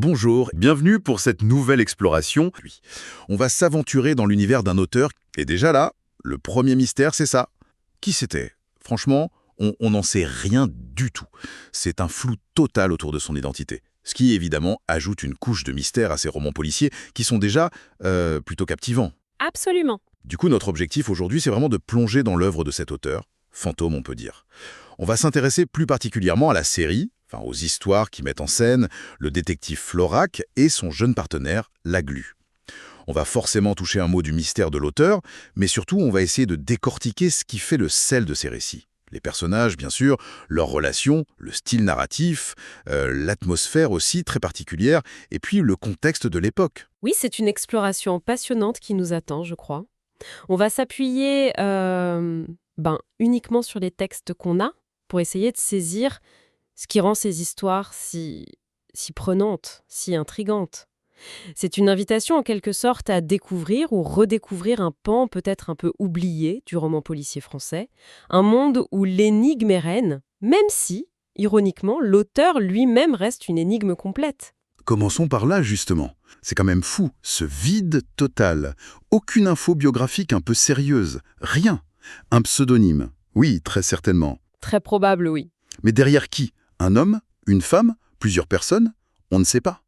Bonjour, bienvenue pour cette nouvelle exploration. Oui, on va s'aventurer dans l'univers d'un auteur, et déjà là, le premier mystère, c'est ça. Qui c'était? Franchement, on n'en sait rien du tout. C'est un flou total autour de son identité. Ce qui, évidemment, ajoute une couche de mystère à ces romans policiers qui sont déjà plutôt captivants. Absolument. Du coup, notre objectif aujourd'hui, c'est vraiment de plonger dans l'œuvre de cet auteur, fantôme on peut dire. On va s'intéresser plus particulièrement à la série, enfin aux histoires qui mettent en scène le détective Florac et son jeune partenaire, la Glu. On va forcément toucher un mot du mystère de l'auteur, mais surtout on va essayer de décortiquer ce qui fait le sel de ces récits. Les personnages, bien sûr, leurs relations, le style narratif, l'atmosphère aussi très particulière, et puis le contexte de l'époque. Oui, c'est une exploration passionnante qui nous attend, je crois. On va s'appuyer uniquement sur les textes qu'on a pour essayer de saisir ce qui rend ces histoires si prenantes, si intrigantes. C'est une invitation en quelque sorte à découvrir ou redécouvrir un pan peut-être un peu oublié du roman policier français, un monde où l'énigme est reine, même si, ironiquement, l'auteur lui-même reste une énigme complète. Commençons par là, justement. C'est quand même fou, ce vide total. Aucune info biographique un peu sérieuse. Rien. Un pseudonyme. Oui, très certainement. Très probable, oui. Mais derrière qui? Un homme? Une femme? Plusieurs personnes? On ne sait pas.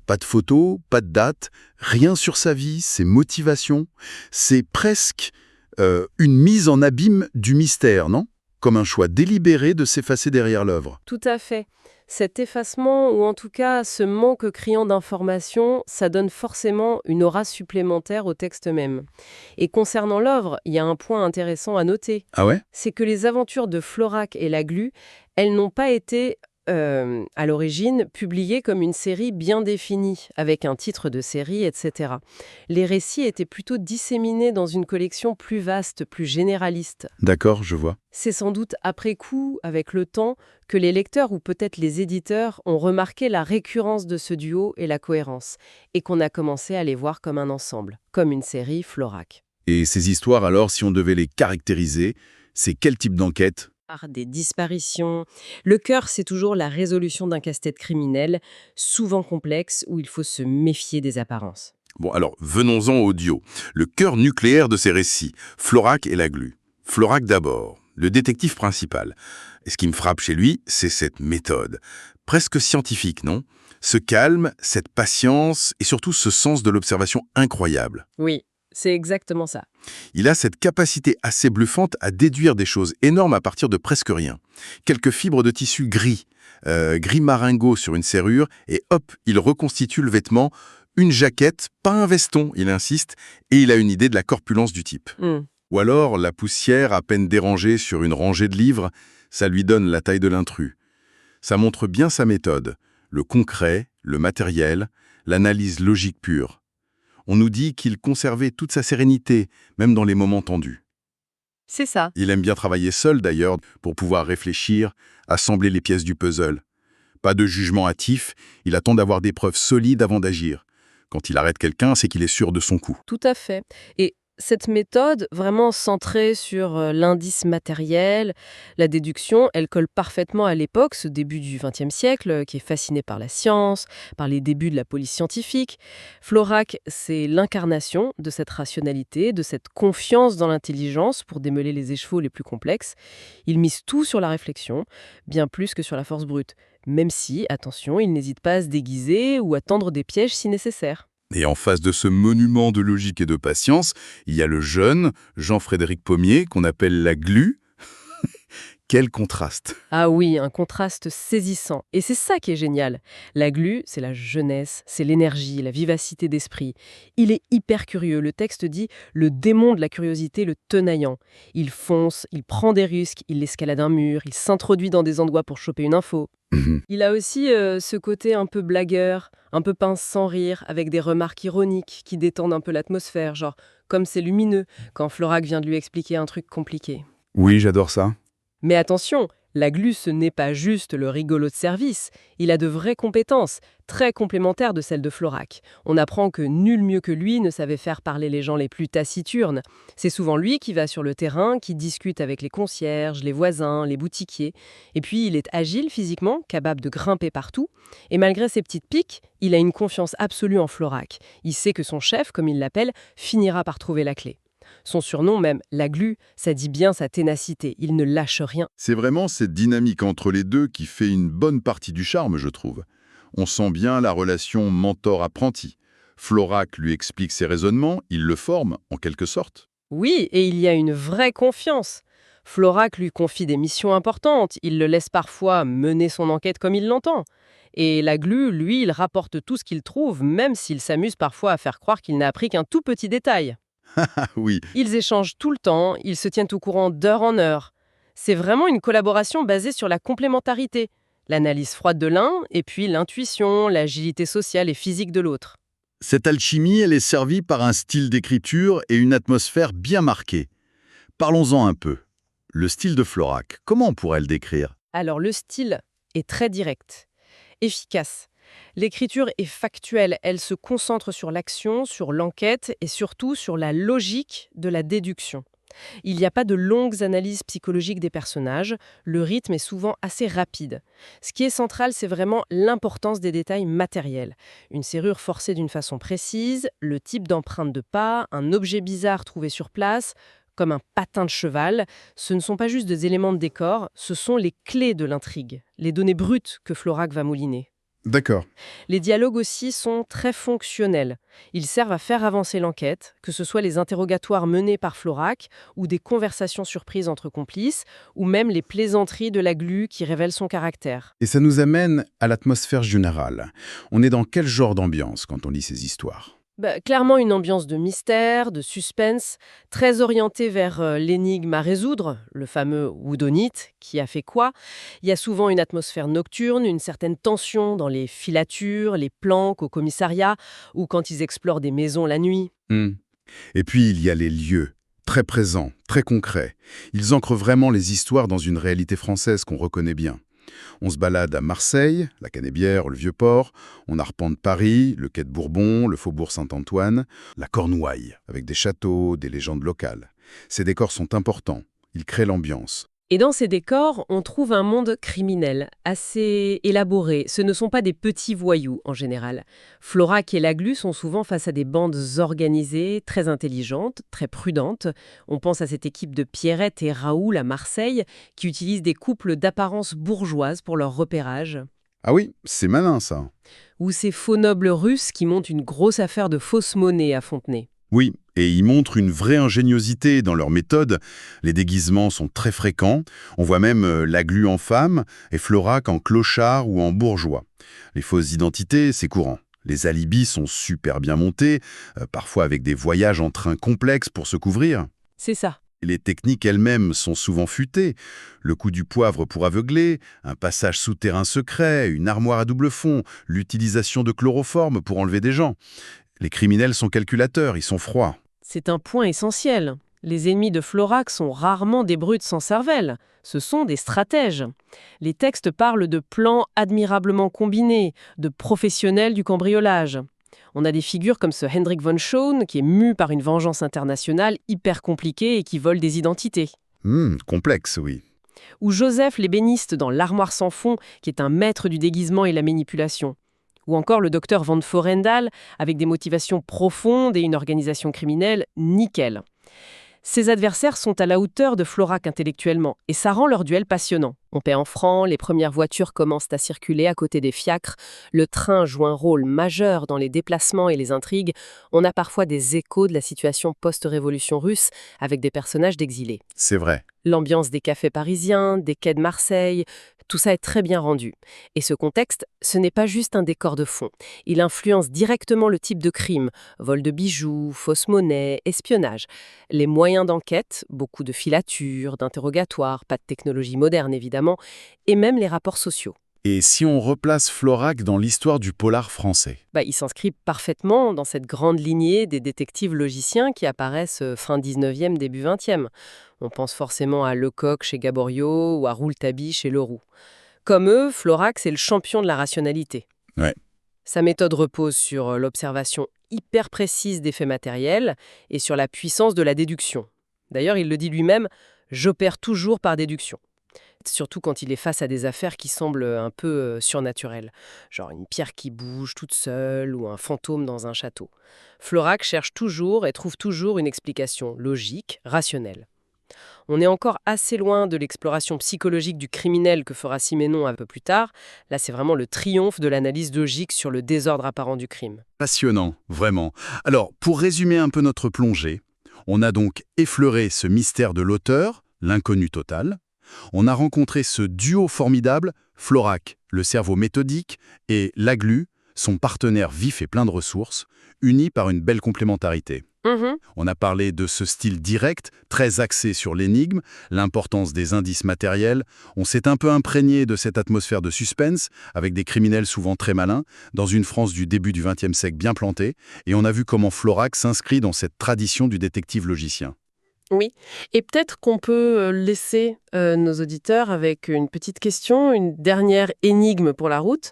Pas de photos, pas de date, rien sur sa vie, ses motivations. C'est presque une mise en abîme du mystère, non? Comme un choix délibéré de s'effacer derrière l'œuvre. Tout à fait. Cet effacement, ou en tout cas ce manque criant d'informations, ça donne forcément une aura supplémentaire au texte même. Et concernant l'œuvre, il y a un point intéressant à noter. Ah ouais? C'est que les aventures de Florac et la Glu, elles n'ont pas été, à l'origine, publiées comme une série bien définie, avec un titre de série, etc. Les récits étaient plutôt disséminés dans une collection plus vaste, plus généraliste. D'accord, je vois. C'est sans doute après coup, avec le temps, que les lecteurs ou peut-être les éditeurs ont remarqué la récurrence de ce duo et la cohérence, et qu'on a commencé à les voir comme un ensemble, comme une série Florac. Et ces histoires, alors, si on devait les caractériser, c'est quel type d'enquête? Par des disparitions. Le cœur, c'est toujours la résolution d'un casse-tête criminel, souvent complexe, où il faut se méfier des apparences. Bon, alors, venons-en au duo. Le cœur nucléaire de ces récits, Florac et la Glu. Florac d'abord, le détective principal. Et ce qui me frappe chez lui, c'est cette méthode. Presque scientifique, non? Ce calme, cette patience et surtout ce sens de l'observation incroyable. Oui, c'est exactement ça. Il a cette capacité assez bluffante à déduire des choses énormes à partir de presque rien. Quelques fibres de tissu gris, gris maringot sur une serrure, et hop, il reconstitue le vêtement. Une jaquette, pas un veston, il insiste, et il a une idée de la corpulence du type. Ou alors, la poussière à peine dérangée sur une rangée de livres, ça lui donne la taille de l'intrus. Ça montre bien sa méthode, le concret, le matériel, l'analyse logique pure. On nous dit qu'il conservait toute sa sérénité, même dans les moments tendus. C'est ça. Il aime bien travailler seul d'ailleurs, pour pouvoir réfléchir, assembler les pièces du puzzle. Pas de jugement hâtif, il attend d'avoir des preuves solides avant d'agir. Quand il arrête quelqu'un, c'est qu'il est sûr de son coup. Tout à fait. Et cette méthode, vraiment centrée sur l'indice matériel, la déduction, elle colle parfaitement à l'époque, ce début du XXe siècle, qui est fasciné par la science, par les débuts de la police scientifique. Florac, c'est l'incarnation de cette rationalité, de cette confiance dans l'intelligence pour démêler les échevaux les plus complexes. Il mise tout sur la réflexion, bien plus que sur la force brute. Même si, attention, il n'hésite pas à se déguiser ou à tendre des pièges si nécessaire. Et en face de ce monument de logique et de patience, il y a le jeune Jean-Frédéric Pommier, qu'on appelle la Glu. Quel contraste! Ah oui, un contraste saisissant. Et c'est ça qui est génial. La Glu, c'est la jeunesse, c'est l'énergie, la vivacité d'esprit. Il est hyper curieux. Le texte dit le démon de la curiosité le tenaillant. Il fonce, il prend des risques, il escalade un mur, il s'introduit dans des endroits pour choper une info. Il a aussi ce côté un peu blagueur, un peu pince sans rire, avec des remarques ironiques qui détendent un peu l'atmosphère, genre comme c'est lumineux quand Florac vient de lui expliquer un truc compliqué. Oui, j'adore ça. Mais attention, La glu, ce n'est pas juste le rigolo de service, il a de vraies compétences, très complémentaires de celles de Florac. On apprend que nul mieux que lui ne savait faire parler les gens les plus taciturnes. C'est souvent lui qui va sur le terrain, qui discute avec les concierges, les voisins, les boutiquiers. Et puis il est agile physiquement, capable de grimper partout. Et malgré ses petites piques, il a une confiance absolue en Florac. Il sait que son chef, comme il l'appelle, finira par trouver la clé. Son surnom même, la glu, ça dit bien sa ténacité, il ne lâche rien. C'est vraiment cette dynamique entre les deux qui fait une bonne partie du charme, je trouve. On sent bien la relation mentor-apprenti. Florac lui explique ses raisonnements, il le forme, en quelque sorte. Oui, et il y a une vraie confiance. Florac lui confie des missions importantes, il le laisse parfois mener son enquête comme il l'entend. Et la glu, lui, il rapporte tout ce qu'il trouve, même s'il s'amuse parfois à faire croire qu'il n'a appris qu'un tout petit détail. Ah oui, Ils échangent tout le temps, ils se tiennent au courant d'heure en heure. C'est vraiment une collaboration basée sur la complémentarité, l'analyse froide de l'un et puis l'intuition, l'agilité sociale et physique de l'autre. cette alchimie, elle est servie par un style d'écriture et une atmosphère bien marquée. Parlons-en un peu. Le style de Florac, comment on pourrait le décrire? Alors le style est très direct, efficace. L'écriture est factuelle, elle se concentre sur l'action, sur l'enquête et surtout sur la logique de la déduction. Il n'y a pas de longues analyses psychologiques des personnages, le rythme est souvent assez rapide. Ce qui est central, c'est vraiment l'importance des détails matériels. Une serrure forcée d'une façon précise, le type d'empreinte de pas, un objet bizarre trouvé sur place, comme un patin de cheval, ce ne sont pas juste des éléments de décor, ce sont les clés de l'intrigue, les données brutes que Florac va mouliner. d'accord. Les dialogues aussi sont très fonctionnels. Ils servent à faire avancer l'enquête, que ce soit les interrogatoires menés par Florac, ou des conversations surprises entre complices, ou même les plaisanteries de la glu qui révèlent son caractère. Et ça nous amène à l'atmosphère générale. On est dans quel genre d'ambiance quand on lit ces histoires? Clairement une ambiance de mystère, de suspense, très orientée vers l'énigme à résoudre, le fameux whodunit, qui a fait quoi. Il y a souvent une atmosphère nocturne, une certaine tension dans les filatures, les planques au commissariat, ou quand ils explorent des maisons la nuit. Et puis il y a les lieux, très présents, très concrets. Ils ancrent vraiment les histoires dans une réalité française qu'on reconnaît bien. On se balade à Marseille, la Canébière, le Vieux-Port, on arpente Paris, le quai de Bourbon, le faubourg Saint-Antoine, la Cornouaille, avec des châteaux, des légendes locales. Ces décors sont importants, ils créent l'ambiance. Et dans ces décors, on trouve un monde criminel, assez élaboré. Ce ne sont pas des petits voyous, en général. Florac et la glu sont souvent face à des bandes organisées, très intelligentes, très prudentes. On pense à cette équipe de Pierrette et Raoul à Marseille, qui utilisent des couples d'apparence bourgeoise pour leur repérage. Ah oui, c'est malin ça. Ou ces faux nobles russes qui montent une grosse affaire de fausse monnaie à Fontenay. Oui, et ils montrent une vraie ingéniosité dans leur méthode. Les déguisements sont très fréquents. On voit même la glu en femme et Florac en clochard ou en bourgeois. Les fausses identités, c'est courant. Les alibis sont super bien montés, parfois avec des voyages en train complexes pour se couvrir. C'est ça. Et les techniques elles-mêmes sont souvent futées. Le coup du poivre pour aveugler, un passage souterrain secret, une armoire à double fond, l'utilisation de chloroforme pour enlever des gens. Les criminels sont calculateurs, ils sont froids. C'est un point essentiel. Les ennemis de Florac sont rarement des brutes sans cervelle. Ce sont des stratèges. Les textes parlent de plans admirablement combinés, de professionnels du cambriolage. On a des figures comme ce Hendrik von Schoen, qui est mu par une vengeance internationale hyper compliquée et qui vole des identités. Complexe, oui. Ou Joseph l'ébéniste dans L'Armoire sans fond, qui est un maître du déguisement et la manipulation. Ou encore le docteur Van Forendal, avec des motivations profondes et une organisation criminelle nickel. Ses adversaires sont à la hauteur de Florac intellectuellement, et ça rend leur duel passionnant. On paie en francs, les premières voitures commencent à circuler à côté des fiacres, le train joue un rôle majeur dans les déplacements et les intrigues, on a parfois des échos de la situation post-révolution russe avec des personnages d'exilés. C'est vrai. L'ambiance des cafés parisiens, des quais de Marseille, tout ça est très bien rendu. Et ce contexte, ce n'est pas juste un décor de fond. Il influence directement le type de crime, vol de bijoux, fausse monnaie, espionnage. Les moyens d'enquête, beaucoup de filatures, d'interrogatoires, pas de technologie moderne évidemment, et même les rapports sociaux. Et si on replace Florac dans l'histoire du polar français? Il s'inscrit parfaitement dans cette grande lignée des détectives logiciens qui apparaissent fin 19e, début 20e. On pense forcément à Lecoq chez Gaboriau ou à Rouletabille chez Leroux. Comme eux, Florac, c'est le champion de la rationalité. Ouais. Sa méthode repose sur l'observation hyper précise des faits matériels et sur la puissance de la déduction. D'ailleurs, il le dit lui-même, « J'opère toujours par déduction ». Surtout quand il est face à des affaires qui semblent un peu surnaturelles, genre une pierre qui bouge toute seule ou un fantôme dans un château. Florac cherche toujours et trouve toujours une explication logique, rationnelle. On est encore assez loin de l'exploration psychologique du criminel que fera Siménon un peu plus tard. Là, c'est vraiment le triomphe de l'analyse logique sur le désordre apparent du crime. Passionnant, vraiment. Alors, pour résumer un peu notre plongée, on a donc effleuré ce mystère de l'auteur, l'inconnu total. On a rencontré ce duo formidable, Florac, le cerveau méthodique, et Laglu, son partenaire vif et plein de ressources, unis par une belle complémentarité. On a parlé de ce style direct, très axé sur l'énigme, l'importance des indices matériels. On s'est un peu imprégné de cette atmosphère de suspense, avec des criminels souvent très malins, dans une France du début du XXe siècle bien plantée, et on a vu comment Florac s'inscrit dans cette tradition du détective logicien. Oui, et peut-être qu'on peut laisser nos auditeurs avec une petite question, une dernière énigme pour la route.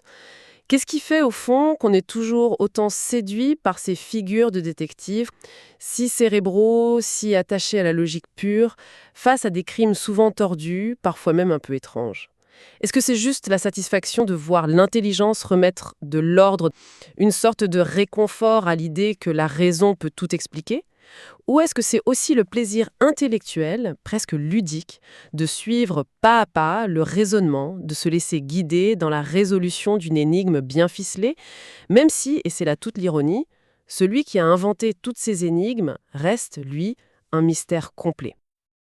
Qu'est-ce qui fait, au fond, qu'on est toujours autant séduit par ces figures de détectives, si cérébraux, si attachés à la logique pure, face à des crimes souvent tordus, parfois même un peu étranges? Est-ce que c'est juste la satisfaction de voir l'intelligence remettre de l'ordre, une sorte de réconfort à l'idée que la raison peut tout expliquer? Ou est-ce que c'est aussi le plaisir intellectuel, presque ludique, de suivre pas à pas le raisonnement, de se laisser guider dans la résolution d'une énigme bien ficelée, même si, et c'est là toute l'ironie, celui qui a inventé toutes ces énigmes reste, lui, un mystère complet.